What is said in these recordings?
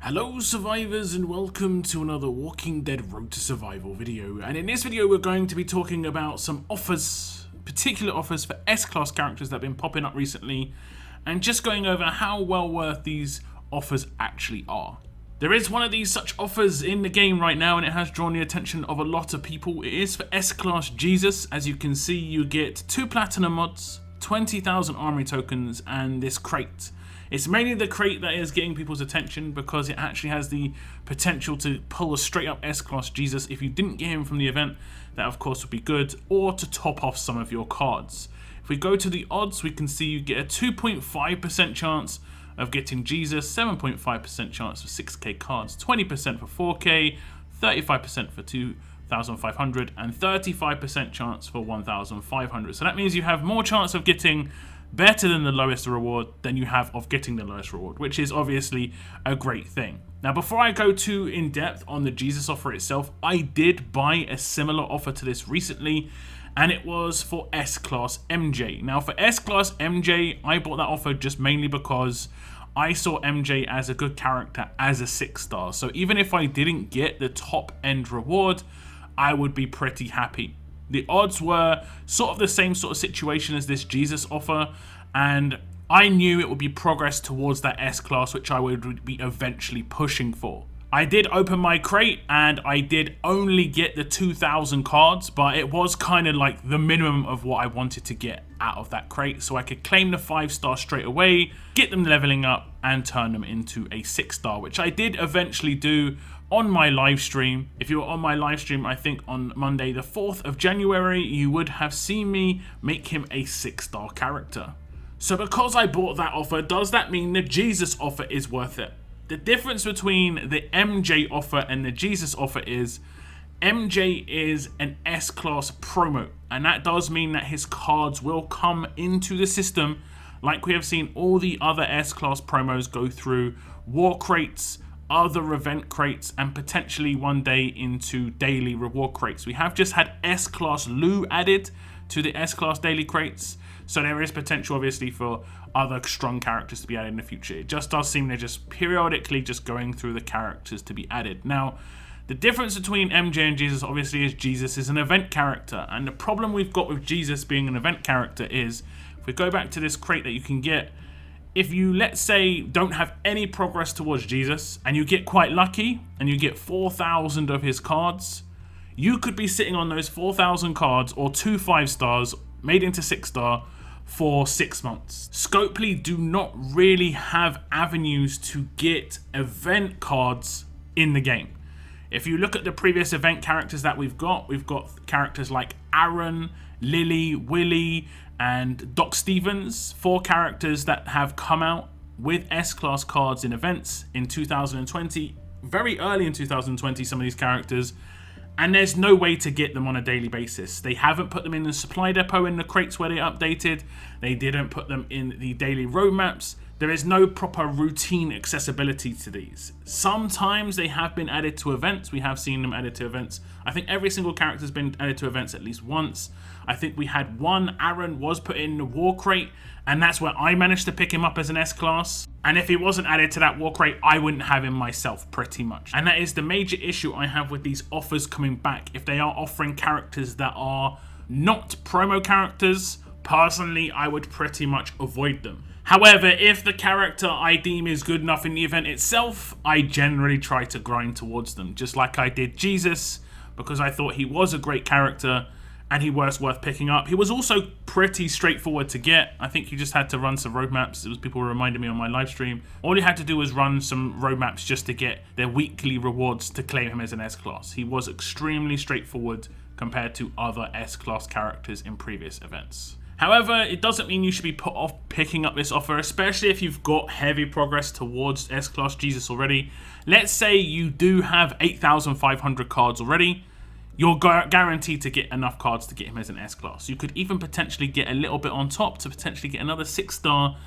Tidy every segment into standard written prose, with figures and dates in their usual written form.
Hello survivors and welcome to another Walking Dead Road to Survival video, and in this video we're going to be talking about some offers, particular offers for S Class characters that have been popping up recently, and just going over how well worth these offers actually are. There is one of these such offers in the game right now and it has drawn the attention of a lot of people. It is for S Class Jesus. As you can see, you get 2 platinum mods, 20,000 armory tokens and this crate. It's mainly the crate that is getting people's attention because it actually has the potential to pull a straight up S Class Jesus if you didn't get him from the event. That of course would be good, or to top off some of your cards. If we go to the odds, we can see you get a 2.5% chance of getting Jesus, 7.5% chance for 6k cards, 20% for 4k, 35% for 2,500 and 35% chance for 1,500. So that means you have more chance of getting better than the lowest reward than you have of getting the lowest reward, which is obviously a great thing. Now before I go too in depth on the Jesus offer itself, I did buy a similar offer to this recently, and it was for S Class MJ. Now for S Class MJ, I bought that offer just mainly because I saw MJ as a good character as a 6-star. So even if I didn't get the top end reward, I would be pretty happy. The odds were sort of the same sort of situation as this Jesus offer, and I knew it would be progress towards that S class, which I would be eventually pushing for. I did open my crate and I did only get the 2,000 cards, but it was kind of like the minimum of what I wanted to get out of that crate, so I could claim the 5-star straight away, get them leveling up and turn them into a 6-star, which I did eventually do on my live stream. If you were on my live stream, I think on Monday the 4th of January, you would have seen me make him a 6-star character. So because I bought that offer, does that mean the Jesus offer is worth it? The difference between the MJ offer and the Jesus offer is MJ is an S class promo, and that does mean that his cards will come into the system like we have seen all the other S class promos go through war crates, other event crates, and potentially one day into daily reward crates. We have just had S Class Lou added to the S Class daily crates, so there is potential obviously for other strong characters to be added in the future. It just does seem they're just periodically just going through the characters to be added. Now, the difference between MJ and Jesus obviously is Jesus is an event character, and the problem we've got with Jesus being an event character is, if we go back to this crate that you can get, if you, let's say, don't have any progress towards Jesus and you get quite lucky and you get 4,000 of his cards, you could be sitting on those 4,000 cards or 2 5-stars made into 6-star for 6 months. Scopely do not really have avenues to get event cards in the game. If you look at the previous event characters that we've got characters like Aaron, Lily, Willie, and Doc Stevens, 4 characters that have come out with S-Class cards in events in 2020, very early in 2020, some of these characters, and there's no way to get them on a daily basis. They haven't put them in the supply depot in the crates where they updated, they didn't put them in the daily roadmaps. There is no proper routine accessibility to these. Sometimes they have been added to events. We have seen them added to events. I think every single character has been added to events at least once. I think we had one, Aaron was put in the war crate, and that's where I managed to pick him up as an S class. And if he wasn't added to that war crate, I wouldn't have him myself pretty much. And that is the major issue I have with these offers coming back. If they are offering characters that are not promo characters, personally, I would pretty much avoid them. However, if the character I deem is good enough in the event itself, I generally try to grind towards them, just like I did Jesus, because I thought he was a great character and he was worth picking up. He was also pretty straightforward to get. I think you just had to run some roadmaps. It was people reminding me on my live stream. All you had to do was run some roadmaps just to get their weekly rewards to claim him as an S-Class. He was extremely straightforward compared to other S-Class characters in previous events. However, it doesn't mean you should be put off picking up this offer, especially if you've got heavy progress towards S-Class Jesus already. Let's say you do have 8,500 cards already. You're guaranteed to get enough cards to get him as an S-Class. You could even potentially get a little bit on top to potentially get another 6-star,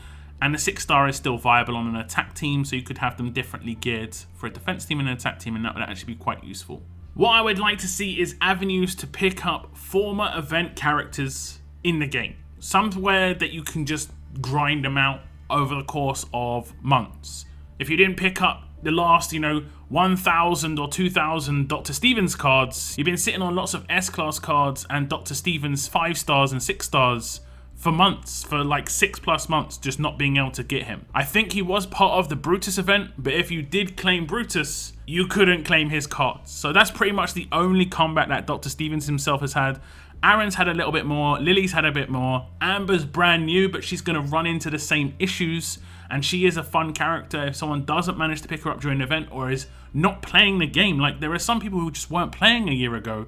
and the 6-star is still viable on an attack team, so you could have them differently geared for a defense team and an attack team, and that would actually be quite useful. What I would like to see is avenues to pick up former event characters in the game. Somewhere that you can just grind them out over the course of months. If you didn't pick up the last, 1,000 or 2,000 Dr. Stevens cards, you've been sitting on lots of S-Class cards and Dr. Stevens 5 stars and 6 stars for months, for like 6+ months, just not being able to get him. I think he was part of the Brutus event, but if you did claim Brutus, you couldn't claim his cards. So that's pretty much the only comeback that Dr. Stevens himself has had. Aaron's had a little bit more, Lily's had a bit more, Amber's brand new, but she's going to run into the same issues, and she is a fun character if someone doesn't manage to pick her up during an event or is not playing the game. Like, there are some people who just weren't playing a year ago,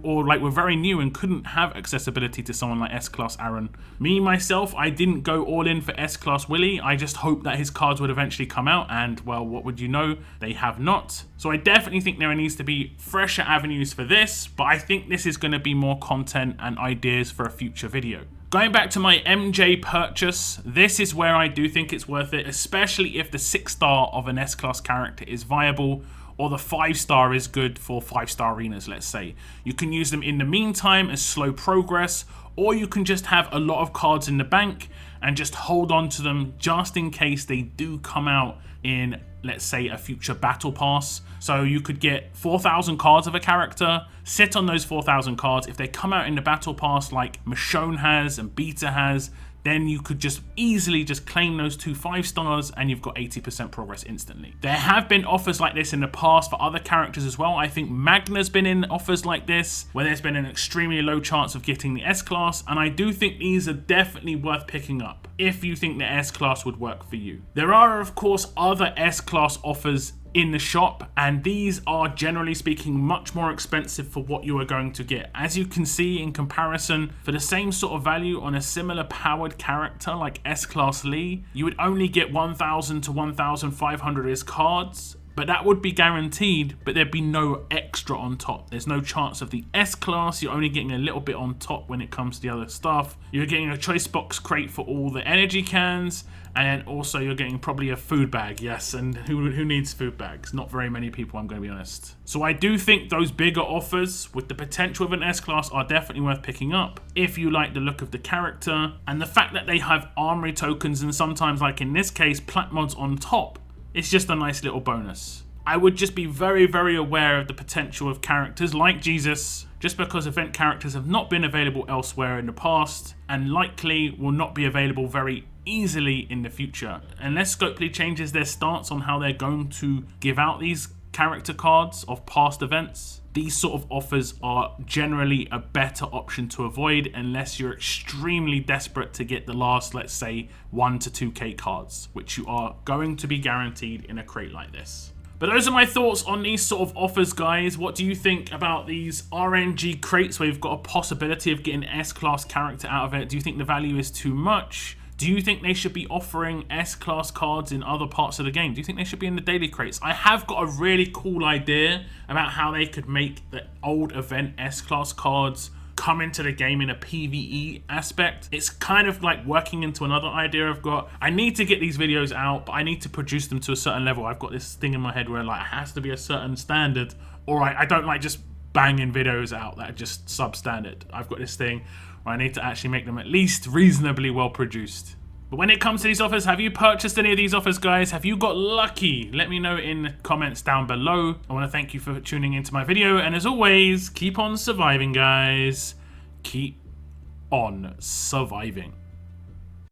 or like were very new and couldn't have accessibility to someone like S-Class Aaron. Me, myself, I didn't go all in for S-Class Willy. I just hoped that his cards would eventually come out, and well, what would you know, they have not. So I definitely think there needs to be fresher avenues for this, but I think this is going to be more content and ideas for a future video. Going back to my MJ purchase, this is where I do think it's worth it, especially if the 6-star of an S-Class character is viable, or the 5-star is good for 5-star arenas, let's say. You can use them in the meantime as slow progress, or you can just have a lot of cards in the bank and just hold on to them just in case they do come out in, let's say, a future battle pass. So you could get 4,000 cards of a character, sit on those 4,000 cards. If they come out in the battle pass like Michonne has and Beta has, then you could just easily just claim those 2 5-stars and you've got 80% progress instantly. There have been offers like this in the past for other characters as well. I think Magna's been in offers like this, where there's been an extremely low chance of getting the S-Class, and I do think these are definitely worth picking up if you think the S-Class would work for you. There are, of course, other S-Class offers in the shop, and these are generally speaking much more expensive for what you are going to get. As you can see, in comparison, for the same sort of value on a similar powered character like S-Class Lee, you would only get 1,000 to 1,500 as cards, but that would be guaranteed, but there'd be no extra on top. There's no chance of the S-Class. You're only getting a little bit on top when it comes to the other stuff. You're getting a choice box crate for all the energy cans, and also you're getting probably a food bag. Yes, and who needs food bags? Not very many people, I'm going to be honest. So I do think those bigger offers with the potential of an S-Class are definitely worth picking up if you like the look of the character, and the fact that they have armory tokens and sometimes, like in this case, plat mods on top. It's just a nice little bonus. I would just be very, very aware of the potential of characters like Jesus, just because event characters have not been available elsewhere in the past and likely will not be available very easily in the future. Unless Scopely changes their stance on how they're going to give out these character cards of past events, these sort of offers are generally a better option to avoid unless you're extremely desperate to get the last, let's say, 1 to 2k cards, which you are going to be guaranteed in a crate like this. But those are my thoughts on these sort of offers, guys. What do you think about these RNG crates where you've got a possibility of getting an S-Class character out of it? Do you think the value is too much? Do you think they should be offering S-Class cards in other parts of the game? Do you think they should be in the daily crates? I have got a really cool idea about how they could make the old event S-Class cards come into the game in a PvE aspect. It's kind of like working into another idea I've got. I need to get these videos out, but I need to produce them to a certain level. I've got this thing in my head where like it has to be a certain standard, or I don't like just banging videos out that are just substandard. I've got this thing where I need to actually make them at least reasonably well produced. But when it comes to these offers, have you purchased any of these offers, guys? Have you got lucky? Let me know in the comments down below. I want to thank you for tuning into my video. And as always, keep on surviving, guys. Keep on surviving.